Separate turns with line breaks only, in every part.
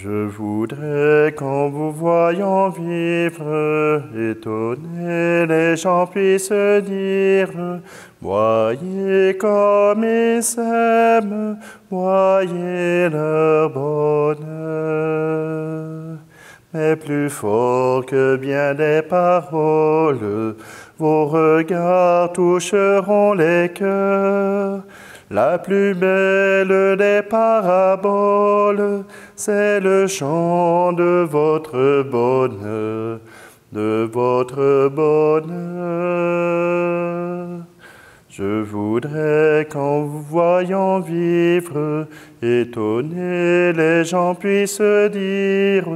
Je voudrais qu'en vous voyant vivre, étonnés les gens puissent dire, voyez comme ils s'aiment, voyez leur bonheur. Mais plus fort que bien des paroles, vos regards toucheront les cœurs. La plus belle des paraboles, c'est le chant de votre bonheur, de votre bonheur. Je voudrais qu'en vous voyant vivre, étonnés les gens puissent dire,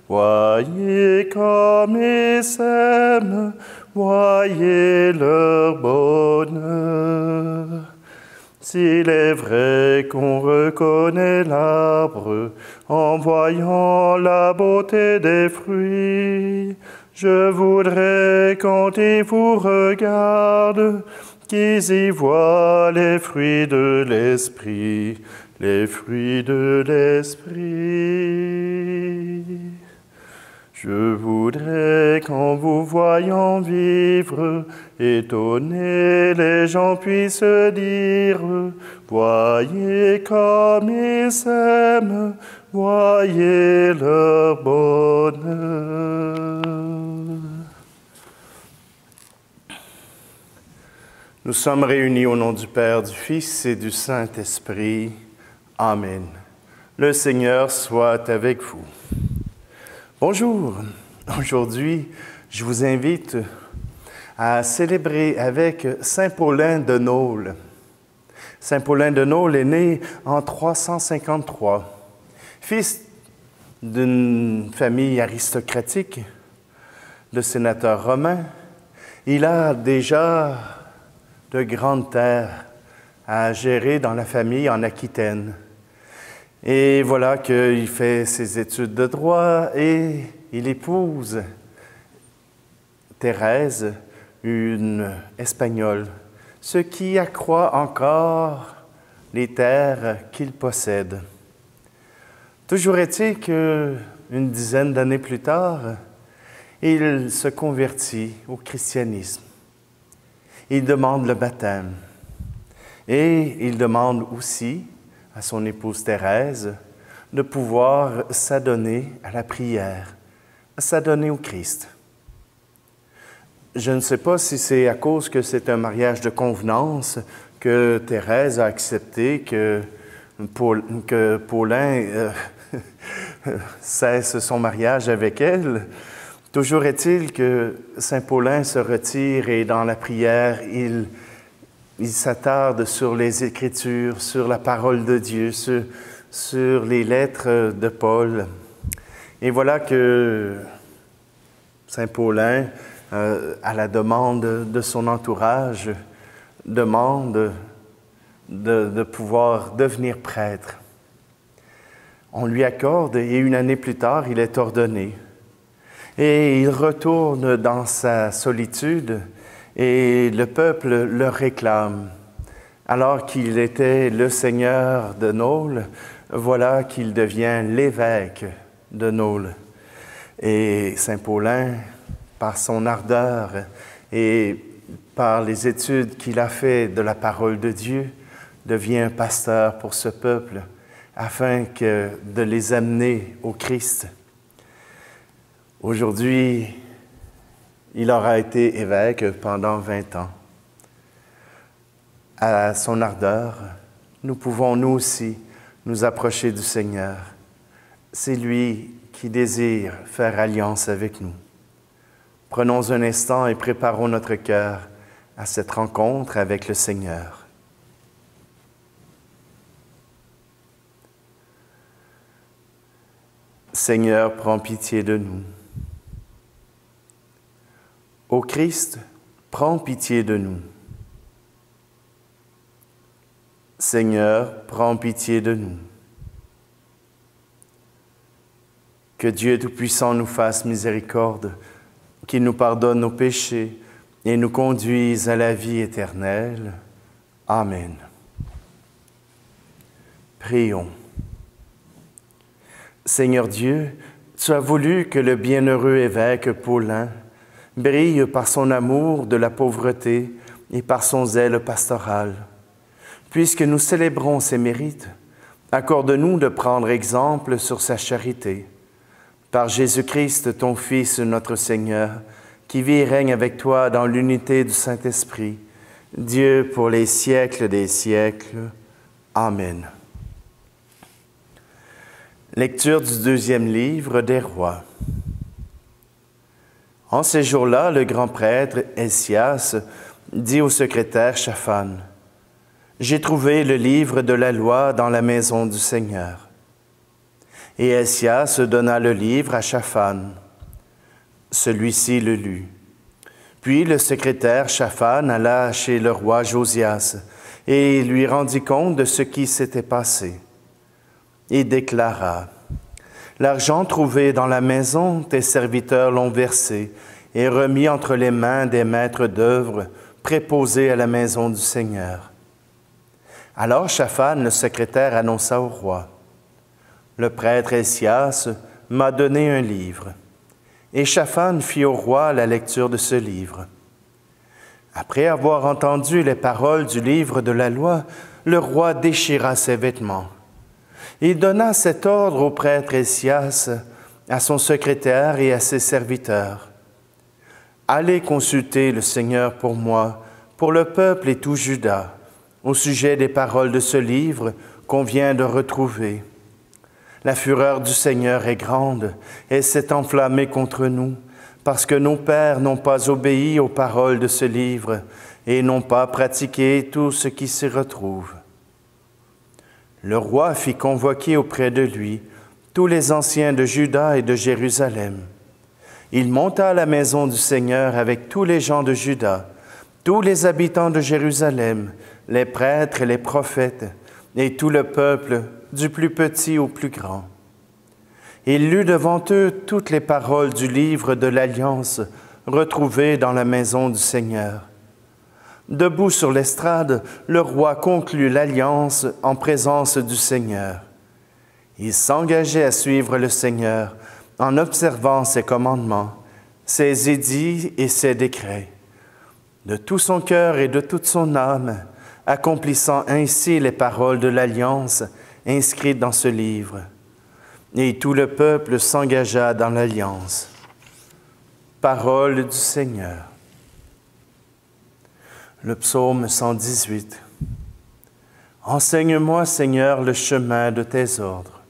voyez comme ils s'aiment, voyez leur bonheur. S'il est vrai qu'on reconnaît l'arbre en voyant la beauté des fruits, je voudrais quand ils vous regardent, qu'ils y voient les fruits de l'esprit, les fruits de l'esprit. Je voudrais qu'en vous voyant vivre, étonnés les gens puissent dire, voyez comme ils s'aiment, voyez leur bonheur. Nous sommes réunis au nom du Père, du Fils et du Saint-Esprit. Amen. Le Seigneur soit avec vous. Bonjour. Aujourd'hui, je vous invite à célébrer avec Saint Paulin de Nole. Saint Paulin de Nole est né en 353, fils d'une famille aristocratique, de sénateurs romains. Il a déjà de grandes terres à gérer dans la famille en Aquitaine. Et voilà qu'il fait ses études de droit et il épouse Thérèse, une Espagnole, ce qui accroît encore les terres qu'il possède. Toujours est-il qu'une dizaine d'années plus tard, il se convertit au christianisme. Il demande le baptême et il demande aussi à son épouse Thérèse de pouvoir s'adonner à la prière, s'adonner au Christ. Je ne sais pas si c'est à cause que c'est un mariage de convenance que Thérèse a accepté que Paulin cesse son mariage avec elle. Toujours est-il que Saint Paulin se retire et dans la prière, il s'attarde sur les Écritures, sur la parole de Dieu, sur les lettres de Paul. Et voilà que Saint Paulin, à la demande de son entourage, demande de pouvoir devenir prêtre. On lui accorde et une année plus tard, il est ordonné. Et il retourne dans sa solitude et le peuple le réclame. Alors qu'il était le seigneur de Nole, voilà qu'il devient l'évêque de Nole. Et Saint Paulin, par son ardeur et par les études qu'il a faites de la parole de Dieu, devient pasteur pour ce peuple afin de les amener au Christ. Aujourd'hui, il aura été évêque pendant 20 ans. À son ardeur, nous pouvons nous aussi nous approcher du Seigneur. C'est lui qui désire faire alliance avec nous. Prenons un instant et préparons notre cœur à cette rencontre avec le Seigneur. Seigneur, prends pitié de nous. Ô Christ, prends pitié de nous. Seigneur, prends pitié de nous. Que Dieu Tout-Puissant nous fasse miséricorde, qu'il nous pardonne nos péchés et nous conduise à la vie éternelle. Amen. Prions. Seigneur Dieu, tu as voulu que le bienheureux évêque Paulin brille par son amour de la pauvreté et par son zèle pastoral. Puisque nous célébrons ses mérites, accorde-nous de prendre exemple sur sa charité. Par Jésus-Christ, ton Fils, notre Seigneur, qui vit et règne avec toi dans l'unité du Saint-Esprit, Dieu pour les siècles des siècles. Amen. Lecture du deuxième livre des Rois. En ces jours-là, le grand prêtre Helcias dit au secrétaire Shaphan, « J'ai trouvé le livre de la loi dans la maison du Seigneur. » Et Helcias donna le livre à Shaphan. Celui-ci le lut. Puis le secrétaire Shaphan alla chez le roi Josias et lui rendit compte de ce qui s'était passé. Il déclara, « L'argent trouvé dans la maison, tes serviteurs l'ont versé et remis entre les mains des maîtres d'œuvre préposés à la maison du Seigneur. » Alors Shaphan, le secrétaire, annonça au roi, « Le prêtre Helcias m'a donné un livre. » Et Shaphan fit au roi la lecture de ce livre. Après avoir entendu les paroles du livre de la loi, le roi déchira ses vêtements. Il donna cet ordre au prêtre Helcias, à son secrétaire et à ses serviteurs. « Allez consulter le Seigneur pour moi, pour le peuple et tout Juda, au sujet des paroles de ce livre qu'on vient de retrouver. La fureur du Seigneur est grande, et s'est enflammée contre nous, parce que nos pères n'ont pas obéi aux paroles de ce livre et n'ont pas pratiqué tout ce qui s'y retrouve. » Le roi fit convoquer auprès de lui tous les anciens de Juda et de Jérusalem. Il monta à la maison du Seigneur avec tous les gens de Juda, tous les habitants de Jérusalem, les prêtres et les prophètes, et tout le peuple, du plus petit au plus grand. Il lut devant eux toutes les paroles du livre de l'Alliance retrouvées dans la maison du Seigneur. Debout sur l'estrade, le roi conclut l'alliance en présence du Seigneur. Il s'engageait à suivre le Seigneur en observant ses commandements, ses édits et ses décrets, de tout son cœur et de toute son âme, accomplissant ainsi les paroles de l'alliance inscrites dans ce livre. Et tout le peuple s'engagea dans l'alliance. Parole du Seigneur. Le psaume 118. Enseigne-moi, Seigneur, le chemin de tes ordres.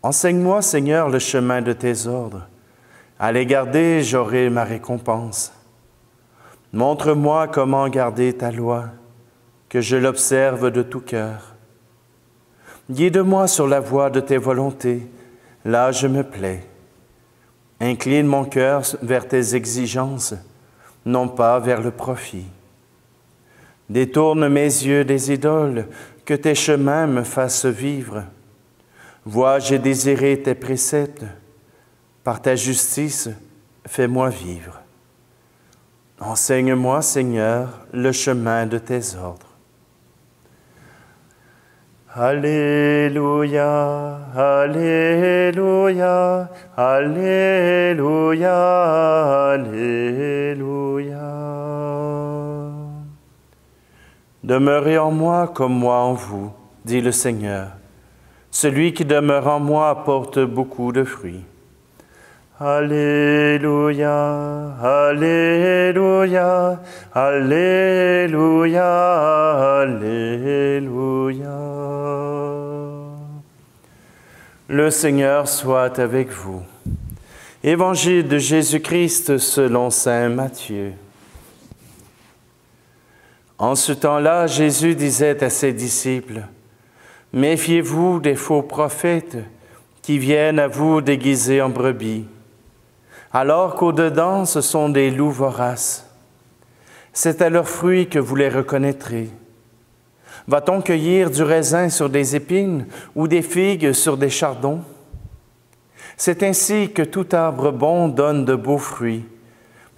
Enseigne-moi, Seigneur, le chemin de tes ordres. À les garder, j'aurai ma récompense. Montre-moi comment garder ta loi, que je l'observe de tout cœur. Guide-moi sur la voie de tes volontés, là je me plais. Incline mon cœur vers tes exigences, non pas vers le profit. Détourne mes yeux des idoles, que tes chemins me fassent vivre. Vois, j'ai désiré tes préceptes. Par ta justice, fais-moi vivre. Enseigne-moi, Seigneur, le chemin de tes ordres. Alléluia, Alléluia, Alléluia, Alléluia. Demeurez en moi comme moi en vous, dit le Seigneur. Celui qui demeure en moi apporte beaucoup de fruits. Alléluia, Alléluia, Alléluia, Alléluia. Le Seigneur soit avec vous. Évangile de Jésus-Christ selon saint Matthieu. En ce temps-là, Jésus disait à ses disciples, « Méfiez-vous des faux prophètes qui viennent à vous déguisés en brebis, alors qu'au-dedans, ce sont des loups voraces. C'est à leurs fruits que vous les reconnaîtrez. Va-t-on cueillir du raisin sur des épines ou des figues sur des chardons? C'est ainsi que tout arbre bon donne de beaux fruits,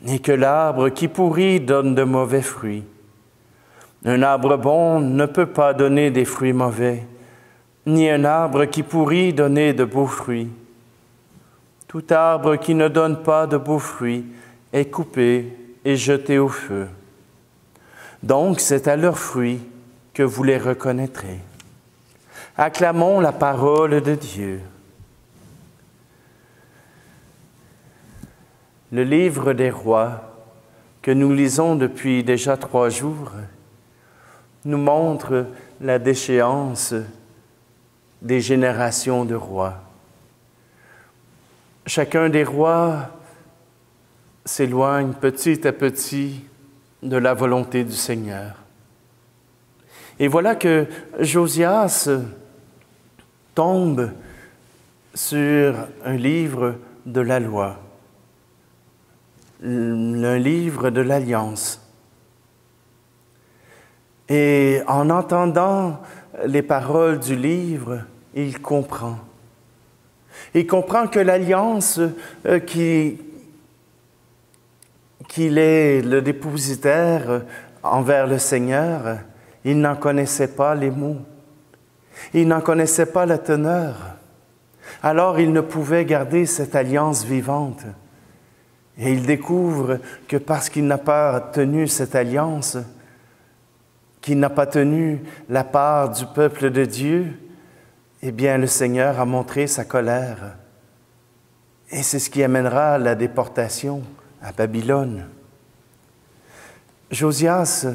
et que l'arbre qui pourrit donne de mauvais fruits. Un arbre bon ne peut pas donner des fruits mauvais, ni un arbre qui pourrit donner de beaux fruits. Tout arbre qui ne donne pas de beaux fruits est coupé et jeté au feu. Donc c'est à leurs fruits que vous les reconnaîtrez. Acclamons la parole de Dieu. Le livre des rois, que nous lisons depuis déjà 3 jours, nous montre la déchéance des générations de rois. Chacun des rois s'éloigne petit à petit de la volonté du Seigneur. Et voilà que Josias tombe sur un livre de la loi, un livre de l'Alliance. Et en entendant les paroles du livre, il comprend. Il comprend que l'Alliance qu'il est le dépositaire envers le Seigneur, il n'en connaissait pas les mots. Il n'en connaissait pas la teneur. Alors il ne pouvait garder cette alliance vivante. Et il découvre que parce qu'il n'a pas tenu cette alliance, qu'il n'a pas tenu la part du peuple de Dieu, eh bien le Seigneur a montré sa colère. Et c'est ce qui amènera la déportation à Babylone. Josias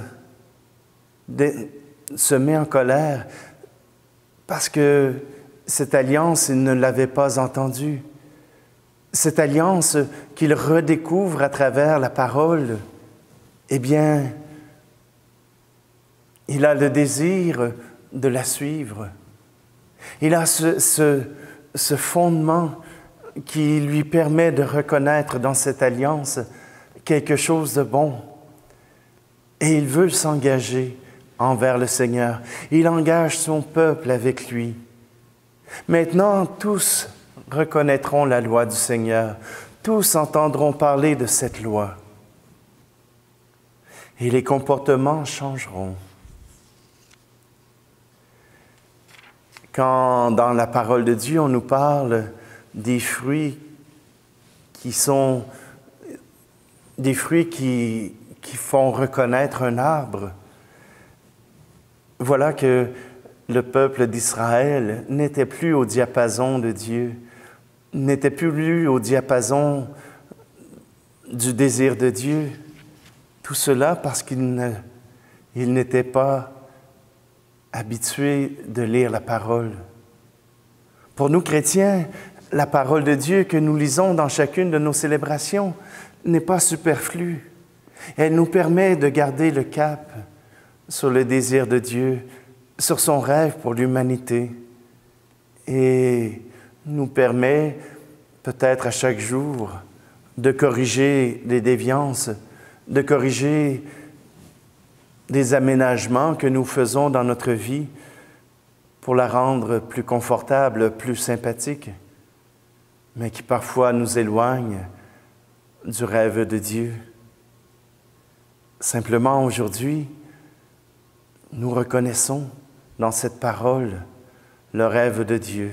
se met en colère parce que cette alliance, il ne l'avait pas entendue. Cette alliance qu'il redécouvre à travers la parole, eh bien, il a le désir de la suivre. Il a ce fondement qui lui permet de reconnaître dans cette alliance quelque chose de bon. Et il veut s'engager envers le Seigneur. Il engage son peuple avec lui. Maintenant, tous reconnaîtront la loi du Seigneur. Tous entendront parler de cette loi. Et les comportements changeront. Quand dans la parole de Dieu, on nous parle des fruits qui sont des fruits qui font reconnaître un arbre, voilà que le peuple d'Israël n'était plus au diapason de Dieu, n'était plus au diapason du désir de Dieu. Tout cela parce qu'il n'était pas habitué de lire la parole. Pour nous chrétiens, la parole de Dieu que nous lisons dans chacune de nos célébrations n'est pas superflue. Elle nous permet de garder le cap sur le désir de Dieu, sur son rêve pour l'humanité, et nous permet peut-être à chaque jour de corriger les déviances, de corriger des aménagements que nous faisons dans notre vie pour la rendre plus confortable, plus sympathique, mais qui parfois nous éloignent du rêve de Dieu. Simplement aujourd'hui, nous reconnaissons dans cette parole le rêve de Dieu.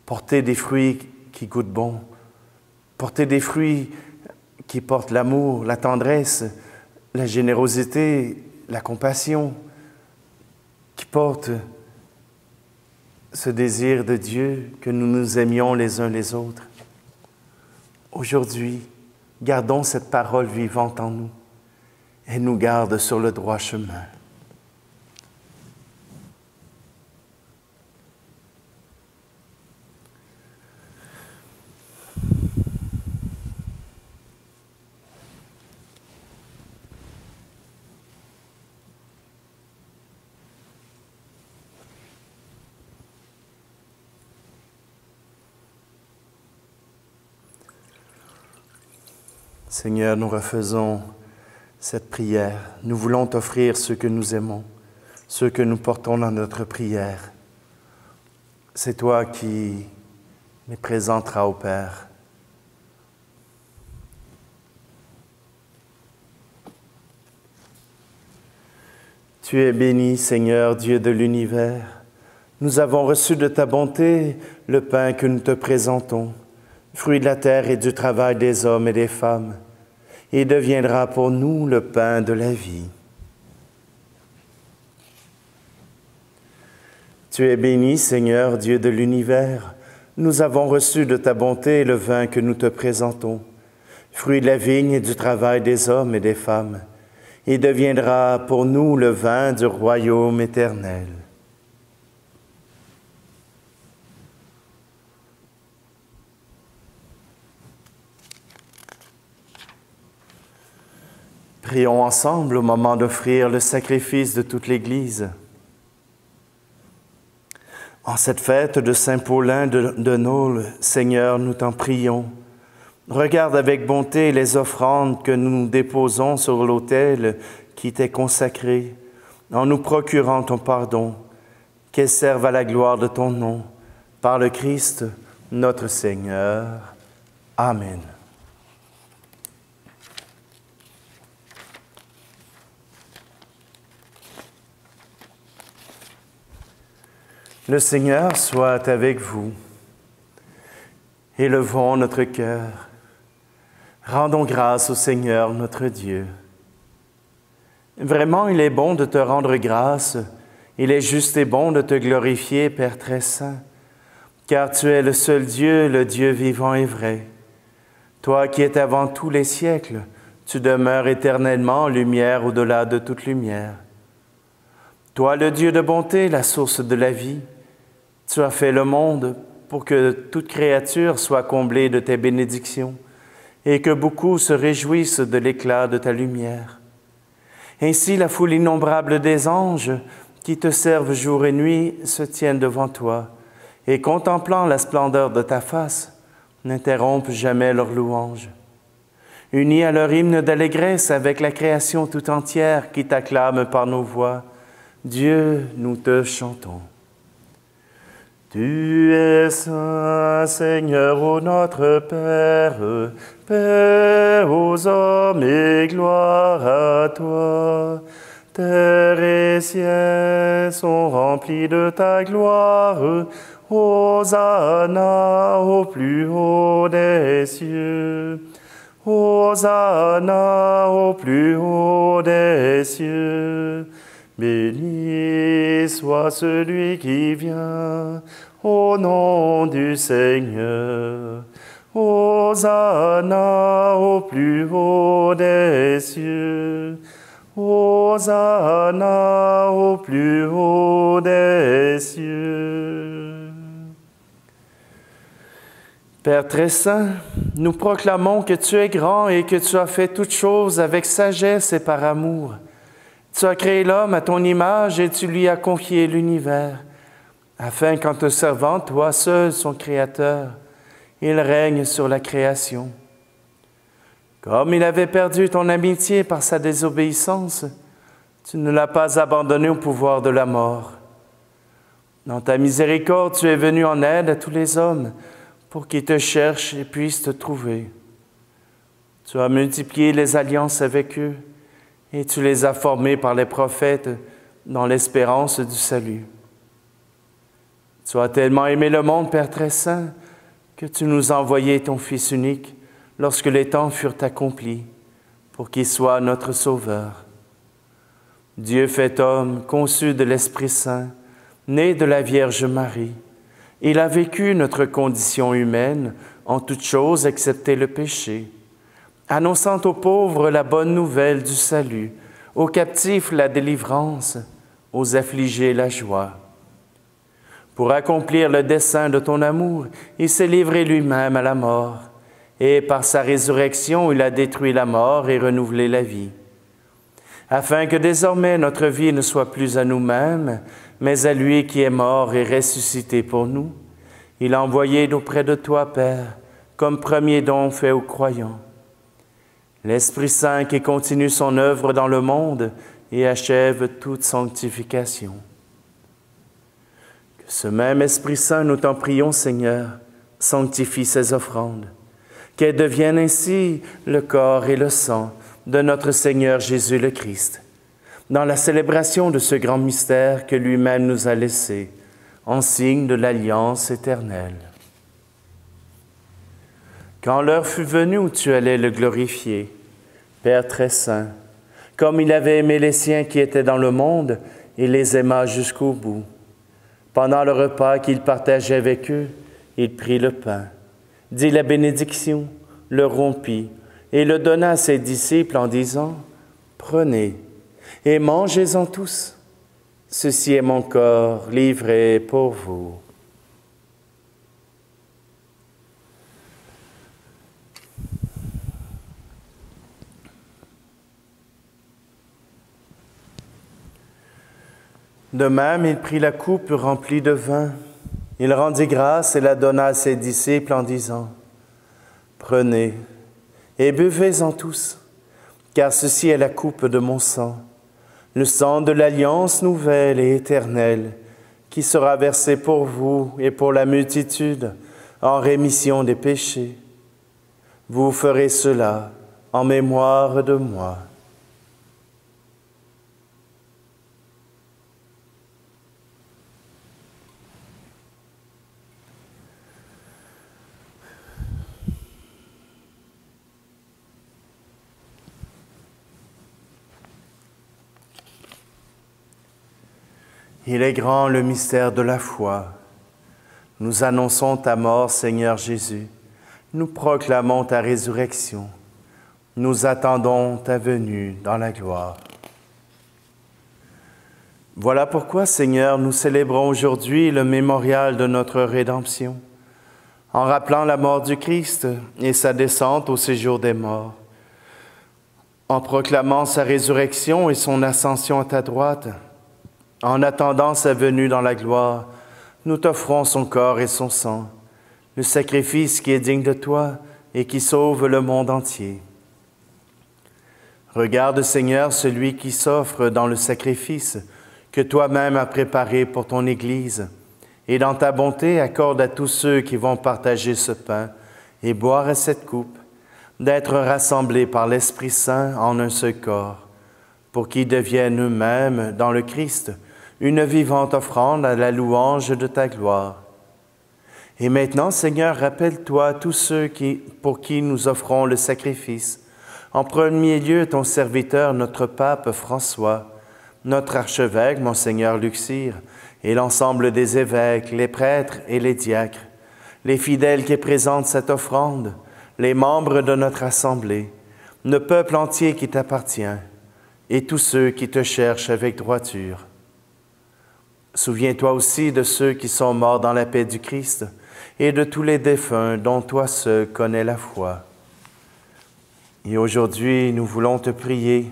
Porter des fruits qui goûtent bon, porter des fruits qui portent l'amour, la tendresse, la générosité, la compassion, qui portent ce désir de Dieu que nous nous aimions les uns les autres. Aujourd'hui, gardons cette parole vivante en nous et nous garde sur le droit chemin. Seigneur, nous refaisons cette prière. Nous voulons t'offrir ce que nous aimons, ce que nous portons dans notre prière. C'est toi qui les présenteras au Père. Tu es béni, Seigneur, Dieu de l'univers, Nous avons reçu de ta bonté le pain que nous te présentons, fruit de la terre et du travail des hommes et des femmes. Il deviendra pour nous le pain de la vie. Tu es béni, Seigneur, Dieu de l'univers. Nous avons reçu de ta bonté le vin que nous te présentons, fruit de la vigne et du travail des hommes et des femmes. Il deviendra pour nous le vin du royaume éternel. Prions ensemble au moment d'offrir le sacrifice de toute l'Église. En cette fête de Saint Paulin de Nole, Seigneur, nous t'en prions. Regarde avec bonté les offrandes que nous déposons sur l'autel qui t'est consacré, en nous procurant ton pardon, qu'elles servent à la gloire de ton nom, par le Christ, notre Seigneur. Amen. Le Seigneur soit avec vous. Élevons notre cœur. Rendons grâce au Seigneur notre Dieu. Vraiment, il est bon de te rendre grâce. Il est juste et bon de te glorifier, Père très saint, car tu es le seul Dieu, le Dieu vivant et vrai. Toi qui es avant tous les siècles, tu demeures éternellement lumière au-delà de toute lumière. Toi, le Dieu de bonté, la source de la vie, tu as fait le monde pour que toute créature soit comblée de tes bénédictions et que beaucoup se réjouissent de l'éclat de ta lumière. Ainsi, la foule innombrable des anges qui te servent jour et nuit se tiennent devant toi et, contemplant la splendeur de ta face, n'interrompent jamais leur louange. Unis à leur hymne d'allégresse avec la création tout entière qui t'acclame par nos voix, Dieu, nous te chantons. Tu es saint, Seigneur, ô notre Père, paix aux hommes et gloire à toi. Terre et ciel sont remplis de ta gloire. Hosanna au plus haut des cieux. Hosanna au plus haut des cieux. Béni soit celui qui vient au nom du Seigneur. Hosanna au plus haut des cieux. Hosanna au plus haut des cieux. Père très saint, nous proclamons que tu es grand et que tu as fait toutes choses avec sagesse et par amour. Tu as créé l'homme à ton image et tu lui as confié l'univers, afin qu'en te servant, toi seul, son Créateur, il règne sur la création. Comme il avait perdu ton amitié par sa désobéissance, tu ne l'as pas abandonné au pouvoir de la mort. Dans ta miséricorde, tu es venu en aide à tous les hommes pour qu'ils te cherchent et puissent te trouver. Tu as multiplié les alliances avec eux, et tu les as formés par les prophètes dans l'espérance du salut. Tu as tellement aimé le monde, Père très saint, que tu nous as envoyé ton Fils unique lorsque les temps furent accomplis, pour qu'il soit notre Sauveur. Dieu fait homme, conçu de l'Esprit Saint, né de la Vierge Marie. Il a vécu notre condition humaine en toutes choses excepté le péché, annonçant aux pauvres la bonne nouvelle du salut, aux captifs la délivrance, aux affligés la joie. Pour accomplir le dessein de ton amour, il s'est livré lui-même à la mort, et par sa résurrection, il a détruit la mort et renouvelé la vie. Afin que désormais notre vie ne soit plus à nous-mêmes, mais à lui qui est mort et ressuscité pour nous, il a envoyé auprès de toi, Père, comme premier don fait aux croyants. L'Esprit Saint qui continue son œuvre dans le monde et achève toute sanctification. Que ce même Esprit Saint, nous t'en prions, Seigneur, sanctifie ces offrandes, qu'elles deviennent ainsi le corps et le sang de notre Seigneur Jésus le Christ, dans la célébration de ce grand mystère que lui-même nous a laissé, en signe de l'alliance éternelle. Quand l'heure fut venue où tu allais le glorifier, Père très saint, comme il avait aimé les siens qui étaient dans le monde, il les aima jusqu'au bout. Pendant le repas qu'il partageait avec eux, il prit le pain, dit la bénédiction, le rompit et le donna à ses disciples en disant « Prenez et mangez-en tous. Ceci est mon corps livré pour vous. » De même, il prit la coupe remplie de vin. Il rendit grâce et la donna à ses disciples en disant « Prenez et buvez-en tous, car ceci est la coupe de mon sang, le sang de l'alliance nouvelle et éternelle, qui sera versé pour vous et pour la multitude en rémission des péchés. Vous ferez cela en mémoire de moi. » Il est grand le mystère de la foi. Nous annonçons ta mort, Seigneur Jésus. Nous proclamons ta résurrection. Nous attendons ta venue dans la gloire. Voilà pourquoi, Seigneur, nous célébrons aujourd'hui le mémorial de notre rédemption, en rappelant la mort du Christ et sa descente au séjour des morts, en proclamant sa résurrection et son ascension à ta droite. En attendant sa venue dans la gloire, nous t'offrons son corps et son sang, le sacrifice qui est digne de toi et qui sauve le monde entier. Regarde, Seigneur, celui qui s'offre dans le sacrifice que toi-même as préparé pour ton Église, et dans ta bonté, accorde à tous ceux qui vont partager ce pain et boire à cette coupe, d'être rassemblés par l'Esprit Saint en un seul corps, pour qu'ils deviennent eux-mêmes, dans le Christ, une vivante offrande à la louange de ta gloire. Et maintenant, Seigneur, rappelle-toi tous ceux pour qui nous offrons le sacrifice. En premier lieu, ton serviteur, notre pape François, notre archevêque, Monseigneur Luxire, et l'ensemble des évêques, les prêtres et les diacres, les fidèles qui présentent cette offrande, les membres de notre assemblée, le peuple entier qui t'appartient, et tous ceux qui te cherchent avec droiture. Souviens-toi aussi de ceux qui sont morts dans la paix du Christ et de tous les défunts dont toi seul connais la foi. Et aujourd'hui, nous voulons te prier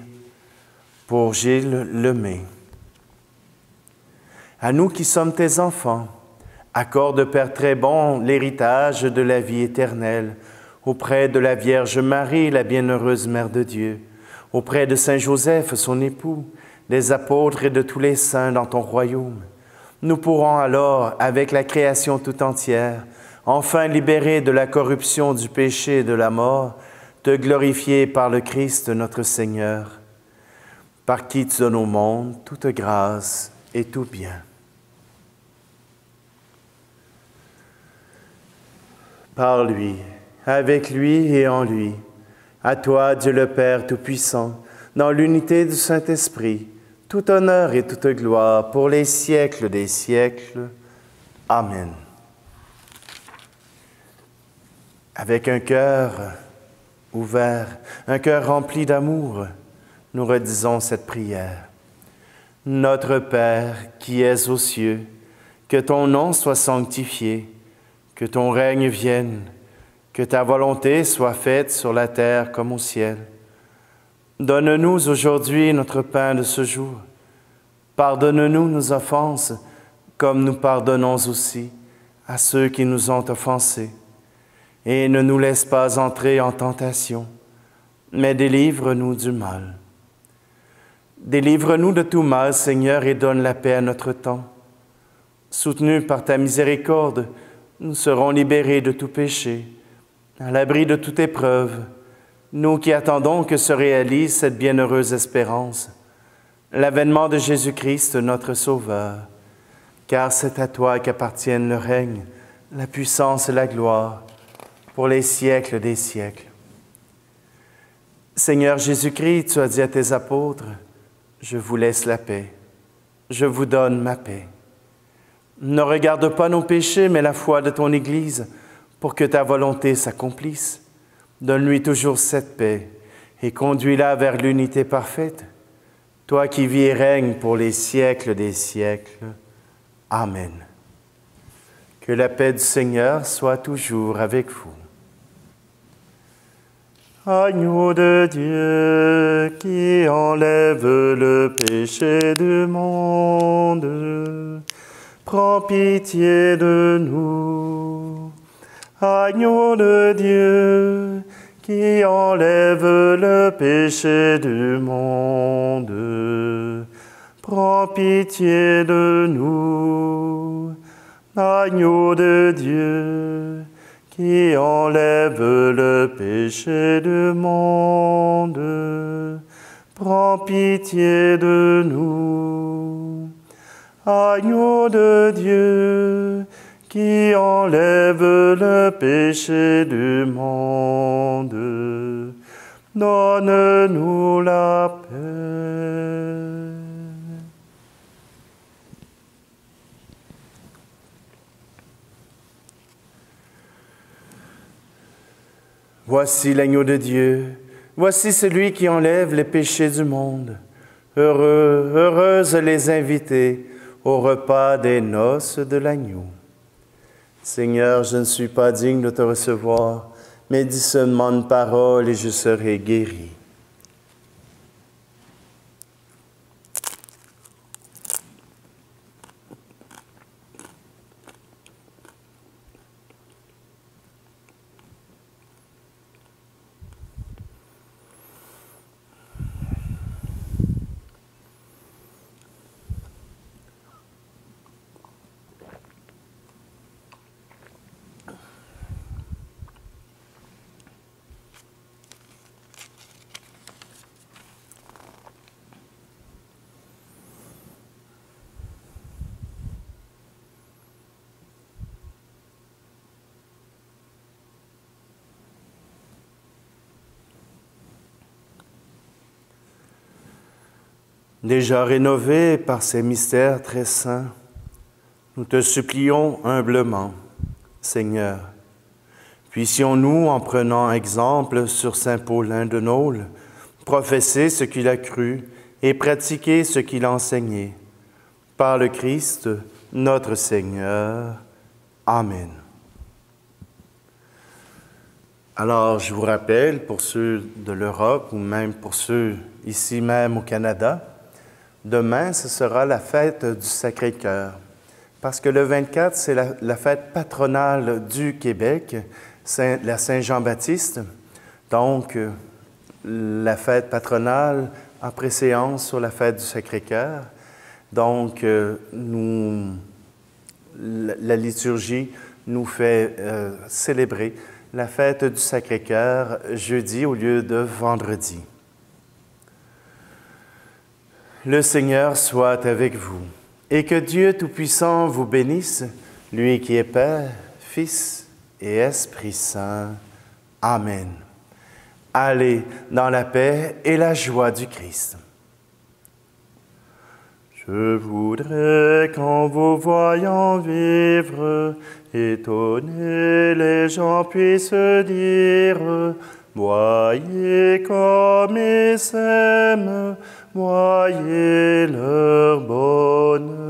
pour Gilles Lemay. À nous qui sommes tes enfants, accorde, Père très bon, l'héritage de la vie éternelle auprès de la Vierge Marie, la bienheureuse Mère de Dieu, auprès de Saint Joseph, son époux, des apôtres et de tous les saints dans ton royaume. Nous pourrons alors, avec la création tout entière, enfin libérés de la corruption du péché et de la mort, te glorifier par le Christ notre Seigneur, par qui tu donnes au monde toute grâce et tout bien. Par lui, avec lui et en lui, à toi, Dieu le Père Tout-Puissant, dans l'unité du Saint-Esprit, tout honneur et toute gloire pour les siècles des siècles. Amen. Avec un cœur ouvert, un cœur rempli d'amour, nous redisons cette prière. Notre Père qui es aux cieux, que ton nom soit sanctifié, que ton règne vienne, que ta volonté soit faite sur la terre comme au ciel. Donne-nous aujourd'hui notre pain de ce jour. Pardonne-nous nos offenses, comme nous pardonnons aussi à ceux qui nous ont offensés. Et ne nous laisse pas entrer en tentation, mais délivre-nous du mal. Délivre-nous de tout mal, Seigneur, et donne la paix à notre temps. Soutenus par ta miséricorde, nous serons libérés de tout péché, à l'abri de toute épreuve, nous qui attendons que se réalise cette bienheureuse espérance, l'avènement de Jésus-Christ, notre Sauveur. car c'est à toi qu'appartiennent le règne, la puissance et la gloire, pour les siècles des siècles. Seigneur Jésus-Christ, tu as dit à tes apôtres, « Je vous laisse la paix, je vous donne ma paix. » Ne regarde pas nos péchés, mais la foi de ton Église, pour que ta volonté s'accomplisse. Donne-lui toujours cette paix et conduis-la vers l'unité parfaite, toi qui vis et règnes pour les siècles des siècles. Amen. Que la paix du Seigneur soit toujours avec vous. Agneau de Dieu qui enlève le péché du monde, prends pitié de nous. Agneau de Dieu qui enlève le péché du monde, prends pitié de nous. Agneau de Dieu qui enlève le péché du monde, prends pitié de nous. Agneau de Dieu, qui enlève le péché du monde, donne-nous la paix. Voici l'agneau de Dieu, voici celui qui enlève les péchés du monde. Heureux, heureuses les invités au repas des noces de l'agneau. Seigneur, je ne suis pas digne de te recevoir, mais dis seulement une parole et je serai guéri. Déjà rénovés par ces mystères très saints, nous te supplions humblement, Seigneur, puissions-nous, en prenant exemple sur saint Paulin de Nole, professer ce qu'il a cru et pratiquer ce qu'il a enseigné. Par le Christ, notre Seigneur. Amen. Alors, je vous rappelle, pour ceux de l'Europe ou même pour ceux ici même au Canada, demain, ce sera la fête du Sacré-Cœur, parce que le 24, c'est la fête patronale du Québec, la Saint-Jean-Baptiste. Donc, la fête patronale en préséance sur la fête du Sacré-Cœur. Donc, la liturgie nous fait célébrer la fête du Sacré-Cœur jeudi au lieu de vendredi. Le Seigneur soit avec vous, et que Dieu Tout-Puissant vous bénisse, lui qui est Père, Fils et Esprit Saint. Amen. Allez dans la paix et la joie du Christ. Je voudrais qu'en vous voyant vivre, étonnés les gens puissent dire, voyez comme ils s'aiment, voyez leur bonheur.